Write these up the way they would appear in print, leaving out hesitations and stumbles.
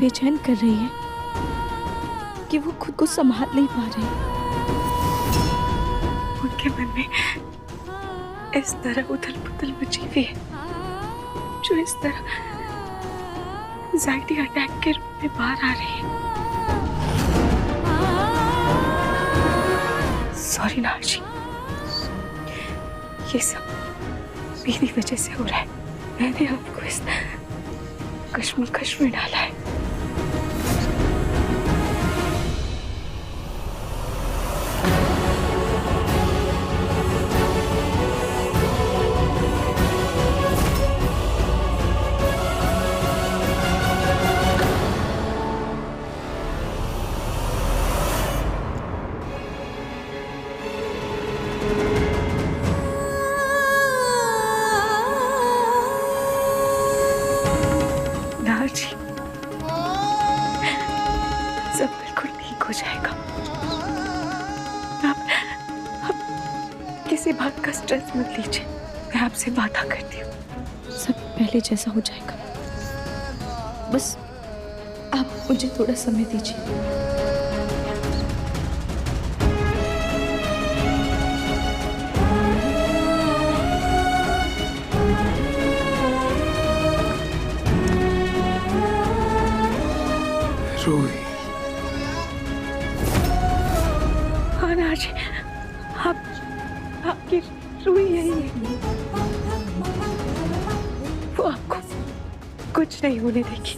बेचैन कर रही है कि वो खुद को संभाल नहीं पा रहे। उनके मन में इस तरह उथल पुथल मची हुई है जो इस तरह एंजाइटी अटैक के रूप में बाहर आ रही है। सॉरी नाजी, ये सब मेरी वजह से हो रहा है। मैंने आपको इस कश्मकश में डाला है। सब बिल्कुल ठीक हो जाएगा। आप किसी बात का स्ट्रेस मत लीजिए। मैं आपसे वादा करती हूँ सब पहले जैसा हो जाएगा। बस आप मुझे थोड़ा समय दीजिए। रूही, हाँ नाजी, आपकी रूही यही है। वो आपको कुछ नहीं होने देगी,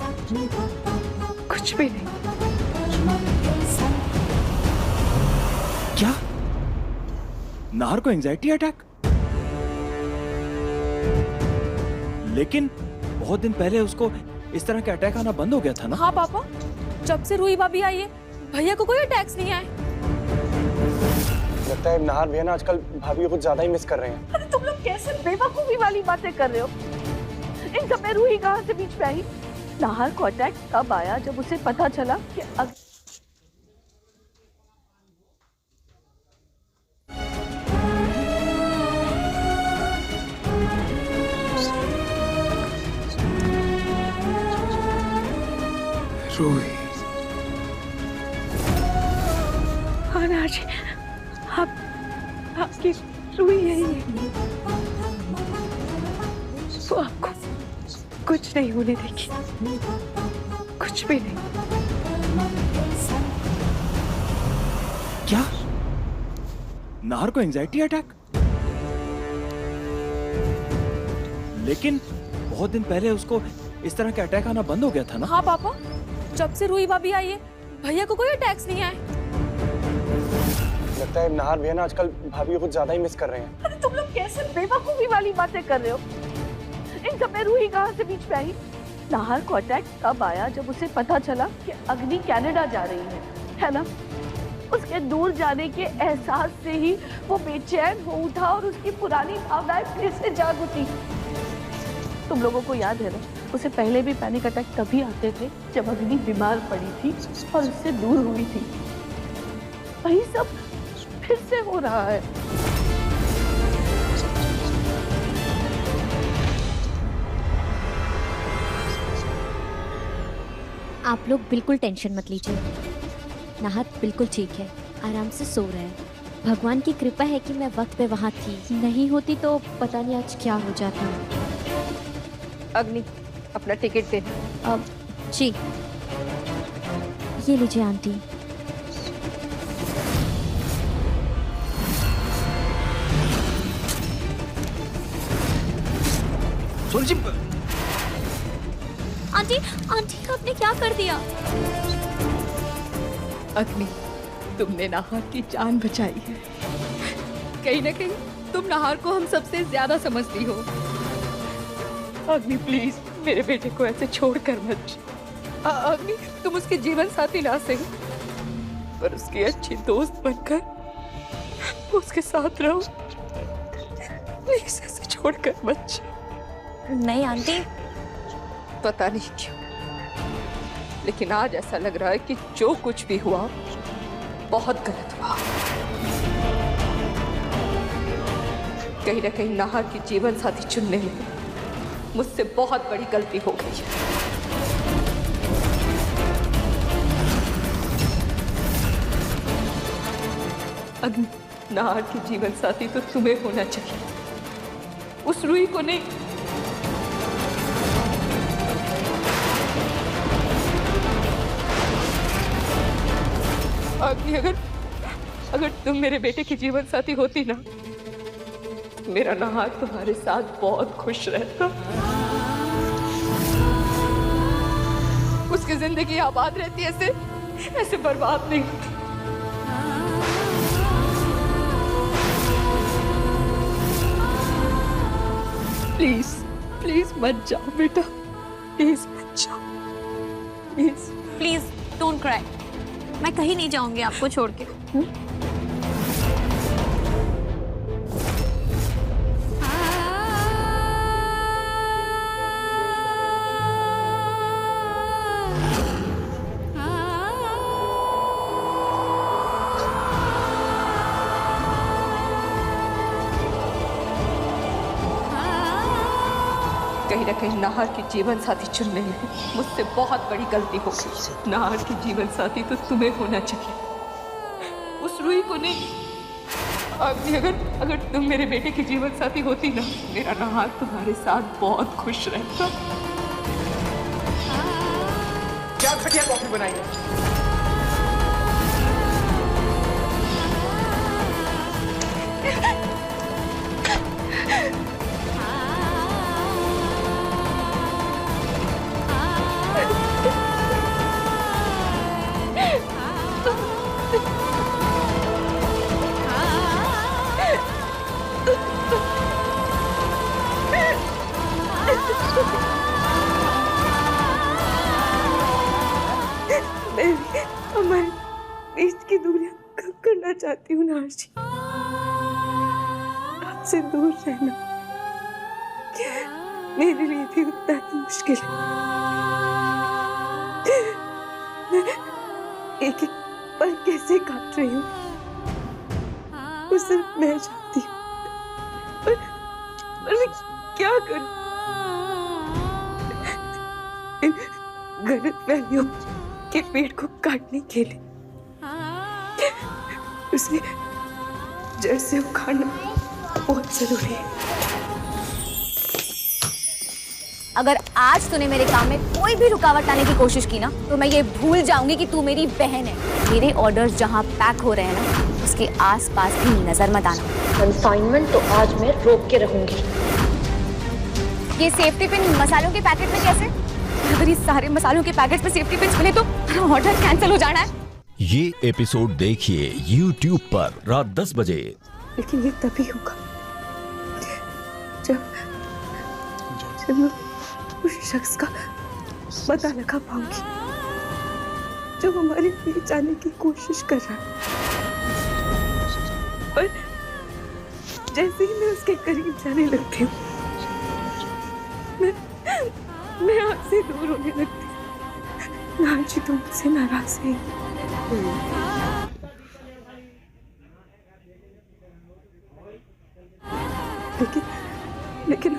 कुछ भी नहीं। क्या नाहर को एंजाइटी अटैक? लेकिन बहुत दिन पहले उसको इस तरह का अटैक आना बंद हो गया था ना? हाँ पापा, जब से रूही भाभी आई है भैया को कोई अटैक्स नहीं आए। लगता है नाहर भैया ना आजकल भाभी को कुछ ज्यादा ही मिस कर रहे हैं। अरे तुम लोग कैसे बेवकूफी वाली बातें कर रहे हो? इन सब में रूही कहाँ से बीच में आई? नाहर को अटैक तब आया जब उसे पता चला कि रूही, हाँ नाजी, आपकी रूही यही है। वो आपको कुछ नहीं होने देगी, कुछ भी नहीं। क्या नाहर को एंजाइटी अटैक? लेकिन बहुत दिन पहले उसको इस तरह का अटैक आना बंद हो गया था ना? हाँ पापा, जब से रूही भाभी आई है भैया को कोई अटैक्स नहीं आए। लगता है नाहर भैया ना आजकल भाभी को कुछ ज्यादा ही मिस कर रहे हैं। अरे तुम लोग कैसे बेवकूफी वाली बातें कर रहे हो? इन सब में रूही कहाँ से बीच में आई? नाहर को अटैक तब आया जब उसे पता चला कि अग्नि कनाडा जा रही है ना? उसके दूर जाने के एहसास से ही वो बेचैन हो उठा और उसकी पुरानी भावनाएं फिर से जाग उठी। तुम लोगों को याद है ना, उसे पहले भी पैनिक अटैक तभी आते थे जब अग्नि बीमार पड़ी थी और उससे दूर हुई थी। वही सब फिर से हो रहा है। आप लोग बिल्कुल टेंशन मत लीजिए। नाहर बिल्कुल ठीक है, आराम से सो रहा है। भगवान की कृपा है कि मैं वक्त पे वहाँ थी, नहीं होती तो पता नहीं आज क्या हो जाता। अग्नि, अपना टिकट दे। अब जी, ये लीजिए आंटी। आंटी, आंटी आपने क्या कर दिया? अग्नि, तुमने नाहर की जान बचाई है। कहीं ना कहीं तुम नाहर को हम सबसे ज्यादा समझती हो। अग्नि प्लीज, मेरे बेटे को ऐसे छोड़कर मत। अग्नि, तुम उसके जीवन साथी ना सही, पर उसकी अच्छी दोस्त बनकर उसके साथ रहो। प्लीज ऐसे छोड़कर मत। नहीं आंटी, पता नहीं क्यों, लेकिन आज ऐसा लग रहा है कि जो कुछ भी हुआ बहुत गलत हुआ। कहीं ना कहीं नाहर की जीवन साथी चुनने में मुझसे बहुत बड़ी गलती हो गई है। अग्नि, नाहर की जीवन साथी तो तुम्हें होना चाहिए, उस रूही को नहीं। अग्नि, अगर तुम मेरे बेटे की जीवन साथी होती ना, मेरा नाहर तुम्हारे साथ बहुत खुश रहता, उसकी जिंदगी आबाद रहती, ऐसे बर्बाद नहीं होती। प्लीज प्लीज मत जाओ बेटा, प्लीज मत जाओ, प्लीज प्लीज डोंट क्राई। मैं कहीं नहीं जाऊंगी आपको छोड़ के। कहीं ना कहीं नाहर की जीवन साथी चुनने में मुझसे बहुत बड़ी गलती हो गई। नाहर की जीवन साथी तो तुम्हें होना चाहिए, उस रूही को नहीं। अग्नि, अगर तुम मेरे बेटे की जीवन साथी होती ना, मेरा नाहर तुम्हारे साथ बहुत खुश रहता। क्या घटिया कॉफी बनाई है? मैं हमारे बीच की दूरियां कम करना चाहती हूँ नाहर जी, आपसे दूर रहना मेरे लिए भी उतना ही मुश्किल है। एक एक पल कैसे काट रही हूँ वो सिर्फ मैं जानती हूँ, पर मैं क्या करूँ इन गलतफहमियों के पेड़ को काटने के लिए। उसे जड़ से उखाड़ना बहुत जरूरी है। अगर आज तूने मेरे काम में कोई भी रुकावट लाने की कोशिश की ना, तो मैं ये भूल जाऊंगी कि तू मेरी बहन है। मेरे ऑर्डर्स जहाँ पैक हो रहे हैं ना, उसके आसपास भी नजर मत आना। कंसाइनमेंट तो आज मैं रोक के रहूंगी। ये सेफ्टी पिन मसालों के पैकेट में कैसे? अगर इस सारे मसालों के पैकेट में सेफ्टी पिन मिले तो ऑर्डर कैंसिल हो जाना है। ये एपिसोड देखिए YouTube पर रात 10 बजे। लेकिन ये तभी होगा जब मैं उस शख्स का पता लगा पाऊंगी जो हमारे बीच आने की कोशिश कर रहा है। और जैसे ही मैं उसके करीब जाने लगती हूँ, मैं आपसे दूर होने लगती हूँ। नाहर जी, तुम मुझसे नाराज है। लेकिन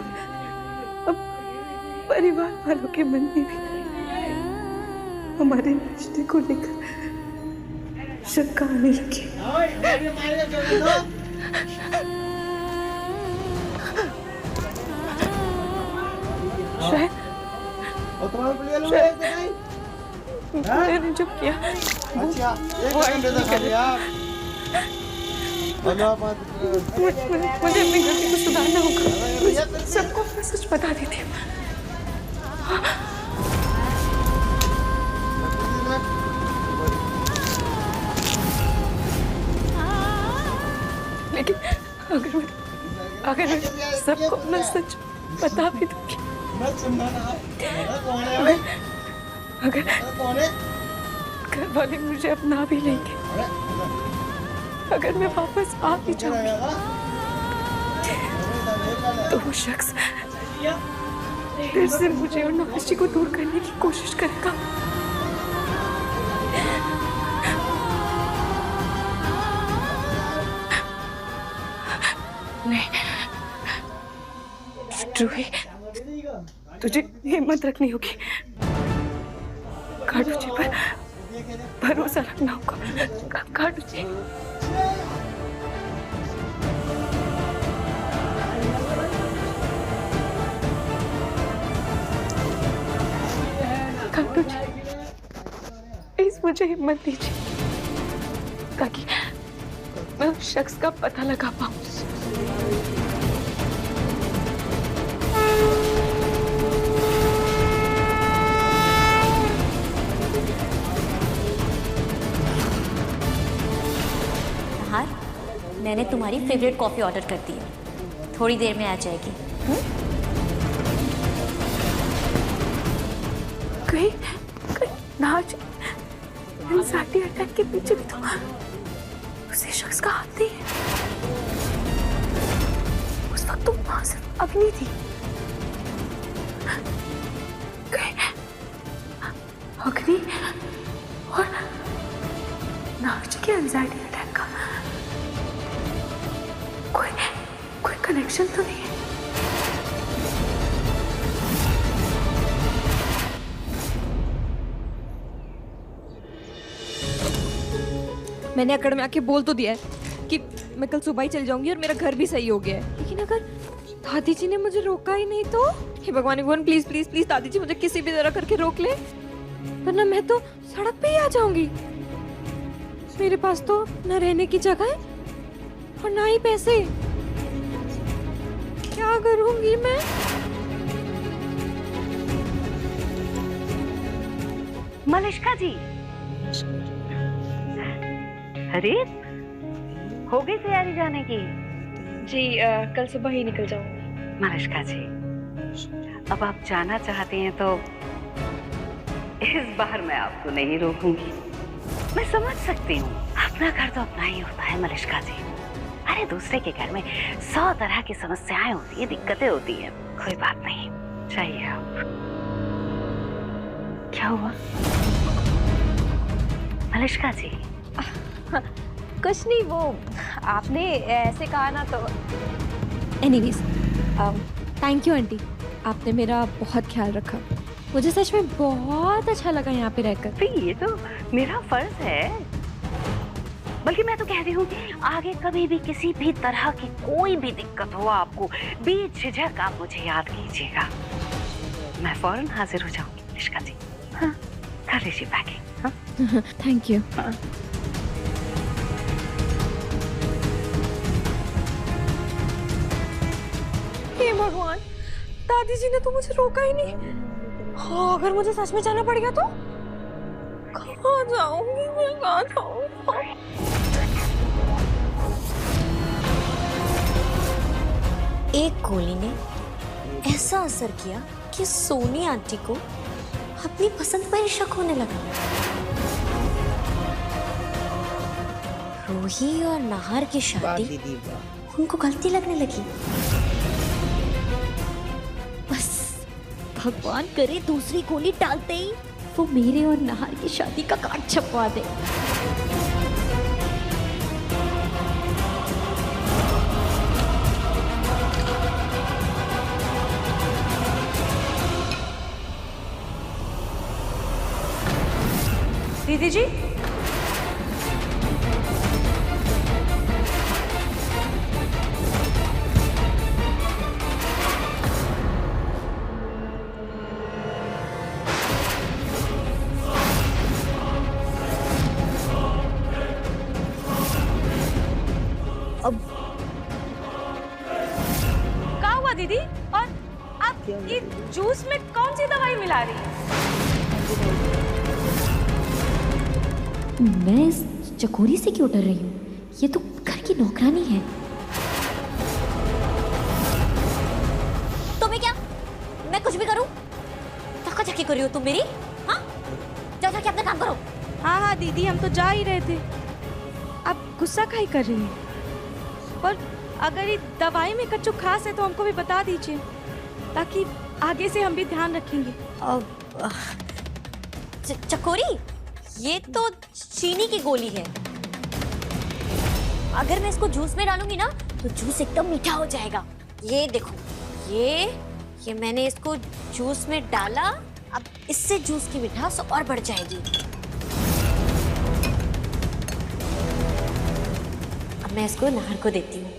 अब परिवार वालों के मन में भी हमारे रिश्ते को लेकर शंका आने लगी। शायद मैंने जो किया वो मुझे अपनी गलती को सुधारना होगा। सबको मैं सच बता देती हूँ। लेकिन अगर मैं सबको अपना सच बता भी दूंगी, अगर घर वाले मुझे अपना भी लेंगे, अगर मैं वापस आ भी जाऊंगी, तो वो शख्स फिर से मुझे और नाहर जी को दूर करने की कोशिश करेगा। नहीं रूही, तुझे हिम्मत रखनी होगी। काटू जी पर भरोसा रखना होगा। काटू जी खाटू जी, प्लीज मुझे हिम्मत दीजिए ताकि मैं उस शख्स का पता लगा पाऊं। नहार, मैंने तुम्हारी फेवरेट कॉफी ऑर्डर कर दी है, थोड़ी देर में आ जाएगी। कहीं नहार जी, एंजाइटी अटैक के पीछे भी तो उसी शख्स का हाथ नहीं है। उस वक्त तो वहां सिर्फ अग्नि थी। अग्नि और नहार जी के एंजाइटी अटैक का कोई कनेक्शन तो नहीं है। मैंने अकड़ में आके बोल तो दिया है कि मैं कल सुबह ही चल जाऊंगी और मेरा घर भी सही हो गया है, लेकिन अगर दादी जी ने मुझे रोका ही नहीं तो? हे भगवान, प्लीज प्लीज प्लीज दादी जी मुझे किसी भी तरह करके रोक ले, वरना मैं तो सड़क पे ही आ जाऊंगी। मेरे पास तो न रहने की जगह है और ना ही पैसे। क्या करूंगी मैं? मलिष्का जी, अरे हो गई तैयारी जाने की? जी कल सुबह ही निकल जाऊंगी। मलिष्का जी, अब आप जाना चाहते हैं तो इस बार मैं आपको नहीं रोकूंगी। मैं समझ सकती हूँ, अपना घर तो अपना ही होता है मलिष्का जी। अरे दूसरे के घर में 100 तरह की समस्याएं होती है, दिक्कतें होती है। कोई बात नहीं, चाहिए आप। क्या हुआ मलिष्का जी? कुछ नहीं, वो आपने ऐसे कहा ना तो। एनीवेज, थैंक यू आंटी, आपने मेरा बहुत ख्याल रखा। मुझे सच में बहुत अच्छा लगा यहाँ पे रहकर। तो ये तो मेरा फर्ज है, बल्कि मैं तो कहती हूँ आगे कभी भी किसी भी तरह की कोई भी दिक्कत हो आपको, बेझिझक आप मुझे याद कीजिएगा। मैं फौरन हाजिर हो जाऊंगी मलिष्का जी। हाँ, कर लीजिए पैकिंग। हाँ, थैंक यू। हाँ। हे भगवान, दादी जी ने तो मुझे रोका ही नहीं। हाँ, अगर मुझे सच में जाना पड़ गया तो कहाँ जाऊंगी मैं? कहाँ जाऊंगी? एक गोली ने ऐसा असर किया कि सोनी आंटी को अपनी पसंद पर शक होने लगा। रूही और नाहर की शादी उनको गलती लगने लगी। बस भगवान करे दूसरी गोली डालते ही वो मेरे और नाहर की शादी का कार्ड छपवा दे। दीदी जी, अब क्या हुआ दीदी? और आप ये जूस में कौन सी दवाई मिला रही हैं? मैं इस चकोरी से क्यों डर रही हूँ? ये तो घर की नौकरानी है। तुम्हें क्या, मैं कुछ भी करूं? धक्का धक्की कर रही हो तुम मेरी? हाँ, जाओ जाके अपना काम करो। हाँ हाँ दीदी, हम तो जा ही रहे थे। आप गुस्सा काहे कर रही हैं? पर अगर ये दवाई में कच्चू खास है तो हमको भी बता दीजिए, ताकि आगे से हम भी ध्यान रखेंगे। चकोरी, ये तो चीनी की गोली है। अगर मैं इसको जूस में डालूंगी ना तो जूस एकदम मीठा हो जाएगा। ये देखो, ये मैंने इसको जूस में डाला। अब इससे जूस की मिठास और बढ़ जाएगी। अब मैं इसको नाहर को देती हूँ।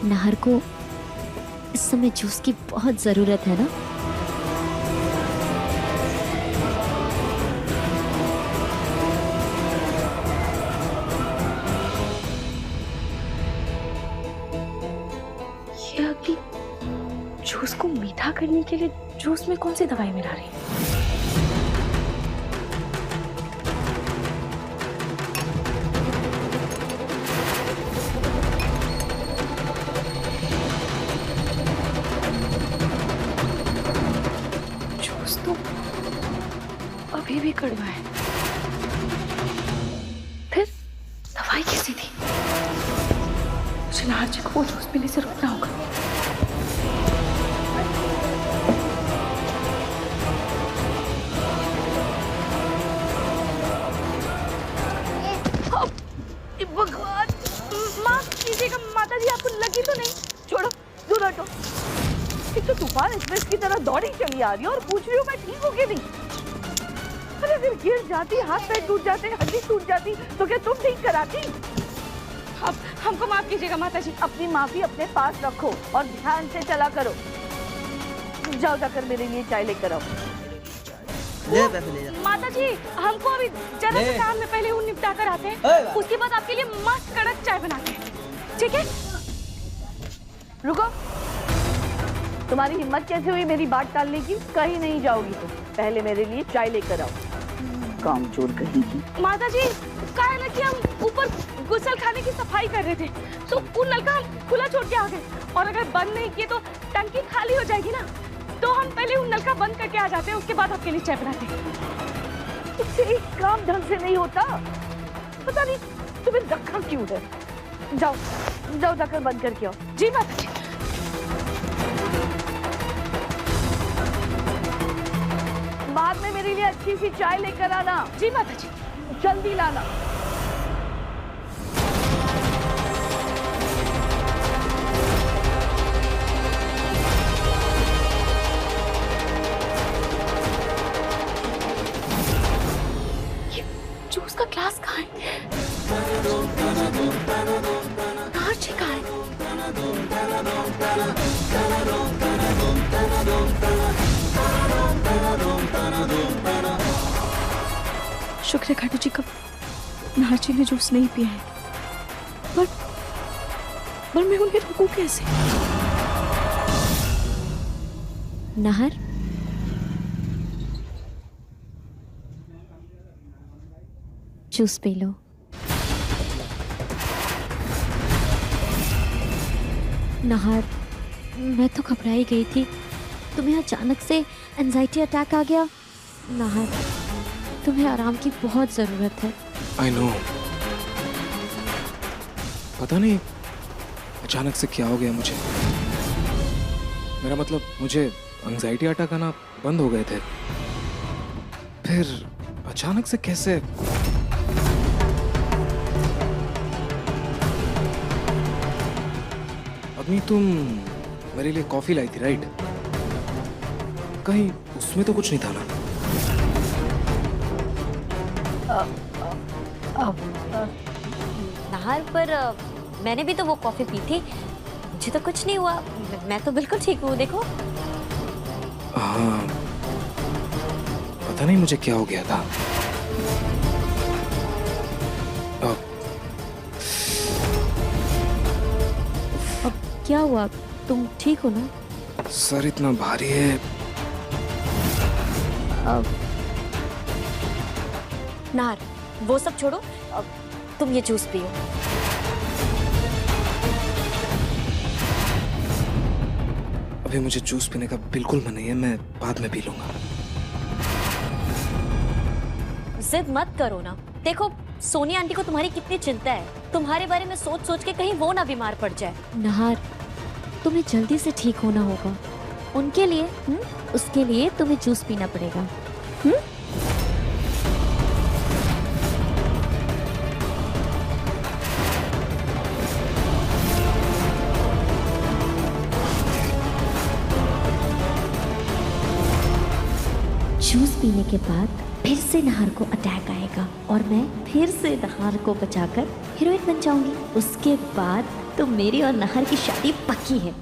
नाहर को इस समय जूस की बहुत जरूरत है ना? ये अगली जूस को मीठा करने के लिए जूस में कौन सी दवाई मिला रही है? जूस तो अभी भी कड़वा है, फिर दवाई कैसी थी? मुझे नाहर जी को वो जूस पीने से रोकना होगा। भगवान, माफ कीजिएगा माता जी, आपको लगी तो नहीं? छोड़ो, दूर हटो। एक तो तूफान एक्सप्रेस की तरह दौड़ी चली आ रही है और पूछ रही हूँ मैं ठीक हूँ कि नहीं। अरे फिर गिर जाती, हाथ पैर टूट जाते, हड्डी टूट जाती तो क्या तुम ठीक कराती? अब हमको माफ कीजिएगा माता जी। अपनी माफी अपने पास रखो और ध्यान से चला करो। जाओ जाकर मेरे लिए चाय लेकर आओ। माता जी, हमको अभी जरा सा काम में पहले वो निपटा कर आते हैं, उसके बाद आपके लिए मस्त कड़क चाय बनाते हैं, ठीक है? रुको, तुम्हारी हिम्मत कैसे हुई मेरी बात टालने की? कहीं नहीं जाओगी तुम, पहले मेरे लिए चाय लेकर आओ। कामचोर कहीं की। माता जी, क्या है ना कि हम ऊपर गुसल खाने की सफाई कर रहे थे, तो वो नलका हम खुला छोड़ के आ गए, और अगर बंद नहीं किए तो टंकी खाली हो जाएगी ना, तो हम पहले उन नलका बंद करके आ जाते हैं, उसके बाद आपके लिए चाय बनाते हैं। इससे एक काम ढंग से नहीं होता, पता नहीं तुम्हें रखा क्यों है। जाओ जाओ जाकर बंद करके आओ। जी माता जी। बाद में मेरे लिए अच्छी सी चाय लेकर आना। जी माता जी। जल्दी लाना। जूस का ग्लास कहाँ है? नाहर जी कहाँ है? शुक्र है खाटू जी का नाहर जी ने जूस नहीं पिया है, पर मैं उन्हें रोकूं कैसे? Nahar, juice P low. Nahar, मैं तो घबराई गई थी, तुम्हें अचानक से एंजाइटी अटैक आ गया। नाहर, तुम्हें आराम की बहुत जरूरत है। I know. पता नहीं अचानक से क्या हो गया मुझे। मेरा मतलब, मुझे एंजाइटी अटैक आना बंद हो गए थे, फिर अचानक से कैसे? अभी तुम मेरे लिए कॉफी लाई थी, राइट? कहीं उसमें तो कुछ नहीं था ना? नाहर, पर मैंने भी तो वो कॉफी पी थी, मुझे तो कुछ नहीं हुआ, मैं तो बिल्कुल ठीक हूँ। देखो। हाँ, पता नहीं मुझे क्या हो गया था। अब क्या हुआ? तुम ठीक हो ना? सर इतना भारी है। नाहर, वो सब छोड़ो, अब तुम ये जूस पियो। अभी मुझे जूस पीने का बिल्कुल मन नहीं है, मैं बाद में पी लूंगा। जिद मत करो ना। देखो, सोनिया आंटी को तुम्हारी कितनी चिंता है, तुम्हारे बारे में सोच सोच के कहीं वो ना बीमार पड़ जाए। नाहर, तुम्हें जल्दी से ठीक होना होगा, उनके लिए उसके लिए तुम्हें जूस पीना पड़ेगा। जूस पीने के बाद फिर से नाहर को अटैक आएगा और मैं फिर से नाहर को बचाकर हीरोइन बन जाऊंगी। उसके बाद तो मेरी और नाहर की शादी पक्की है।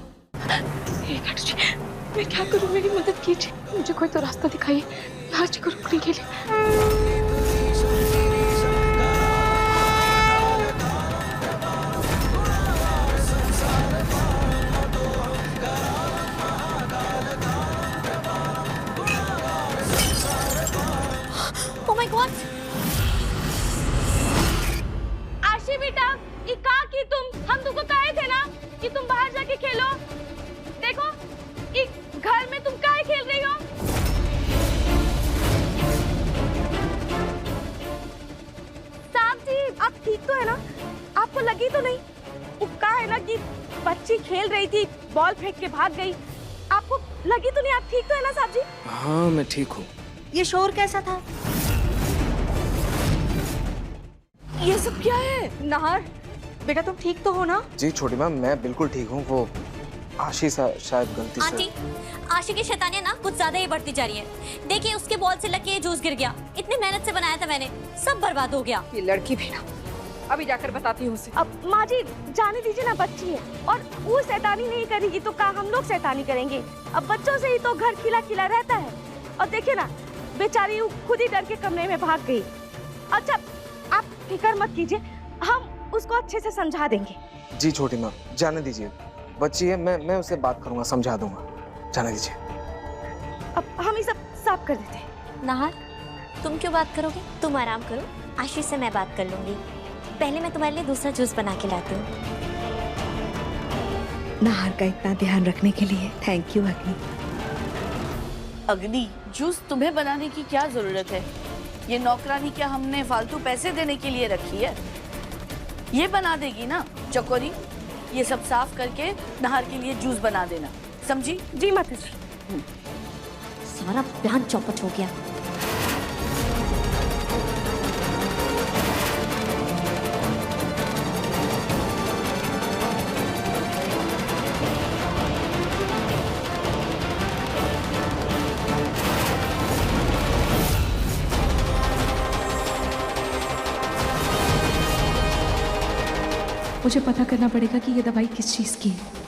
जी, मैं क्या करूं, मेरी मदद कीजिए, मुझे कोई तो रास्ता दिखाइए नाहर जी को रुकने के लिए। Oh my God! आशी बेटा, ये का की तुम हम तुमको कहे थे ना कि तुम बाहर जाके खेलो। देखो इस घर में तुम काहे खेल रही हो? साहब जी, आप ठीक तो है ना? आपको लगी तो नहीं? वो का है ना कि बच्ची खेल रही थी, बॉल फेंक के भाग गई। आपको लगी तो नहीं? आप ठीक तो है ना साहब जी? हाँ मैं ठीक हूँ। ये शोर कैसा था? ये सब क्या है? नाहर बेटा, तुम ठीक तो हो ना? जी छोटी माँ, मैं बिल्कुल ठीक हूँ। वो आशीष शायद गलती से। आंटी, आशी की शैतानियां ना कुछ ज्यादा ही बढ़ती जा रही है। देखिए उसके बॉल से लग के जूस गिर गया। इतनी मेहनत से बनाया था मैंने, सब बर्बाद हो गया। ये लड़की भी ना, अभी जाकर बताती हूँ उसे। अब माँ जी जाने दीजिए ना, बच्ची है और वो शैतानी नहीं करेगी तो क्या हम लोग शैतानी करेंगे? अब बच्चों से ही तो घर खिला खिला रहता है। और देखिए ना, बेचारी वो खुद ही डर के कमरे में भाग गई। अच्छा आप फिक्र मत कीजिए, हम उसको अच्छे से समझा देंगे। जी छोटी माँ, जाने दीजिए, बच्ची है, मैं उससे बात करूंगा, समझा दूंगा, जाने दीजिए। अब हम ये सब साफ कर देते हैं। नाहर, तुम क्यों बात करोगे? तुम आराम करो, आशीष से मैं बात कर लूंगी। पहले मैं तुम्हारे लिए दूसरा जूस बना के लाती हूँ। नाहर का इतना ध्यान रखने के लिए थैंक यू अग्नि। अग्नि, जूस तुम्हें बनाने की क्या जरूरत है? ये नौकरानी क्या हमने फालतू पैसे देने के लिए रखी है? ये बना देगी ना। चकोरी, ये सब साफ करके नाहर के लिए जूस बना देना, समझी? जी माता जी। सारा प्लान चौपट हो गया। मुझे पता करना पड़ेगा कि ये दवाई किस चीज की है।